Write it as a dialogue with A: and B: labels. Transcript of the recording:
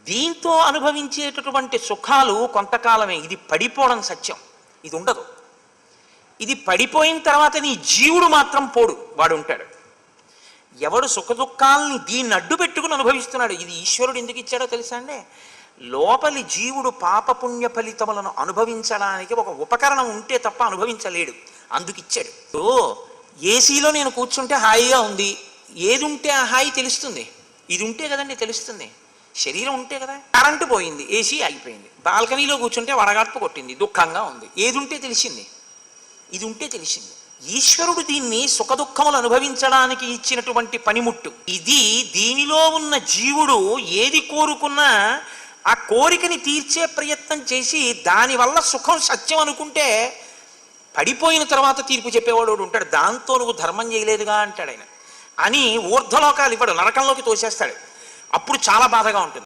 A: దీంతో అనుభవించేటటువంటి సుఖాలు కొంతకాలమే, ఇది పడిపోవడం సత్యం, ఇది ఉండదు. ఇది పడిపోయిన తర్వాత నీ జీవుడు మాత్రం పోడు, వాడు ఉంటాడు. ఎవడు సుఖదుఖాలని దీన్ని అడ్డు పెట్టుకుని అనుభవిస్తున్నాడు. ఇది ఈశ్వరుడు ఎందుకు ఇచ్చాడో తెలుసా అండి? లోపలి జీవుడు పాపపుణ్య ఫలితములను అనుభవించడానికి ఒక ఉపకరణం ఉంటే తప్ప అనుభవించలేడు, అందుకు ఇచ్చాడు. ఏసీలో నేను కూర్చుంటే హాయిగా ఉంది, ఏది ఉంటే ఆ హాయి తెలుస్తుంది? ఇది ఉంటే కదండి తెలుస్తుంది. శరీరం ఉంటే కదా. కరెంటు పోయింది, ఏసీ ఆగిపోయింది. బాల్కనీలో కూర్చుంటే వడగాడ్పు కొట్టింది, దుఃఖంగా ఉంది. ఏది ఉంటే తెలిసింది? ఇది ఉంటే తెలిసింది. ఈశ్వరుడు దీన్ని సుఖదుఖములు అనుభవించడానికి ఇచ్చినటువంటి పనిముట్టు ఇది. దీనిలో ఉన్న జీవుడు ఏది కోరుకున్నా ఆ కోరికని తీర్చే ప్రయత్నం చేసి దానివల్ల సుఖం సత్యం అనుకుంటే పడిపోయిన తర్వాత తీర్పు చెప్పేవాడు ఉంటాడు. దాంతో నువ్వు ధర్మం చేయలేదుగా అంటాడు ఆయన. అని ఊర్ధ్వలోకాలు ఇవ్వడు, నరకంలోకి తోసేస్తాడు. అప్పుడు చాలా బాధగా ఉంటుంది.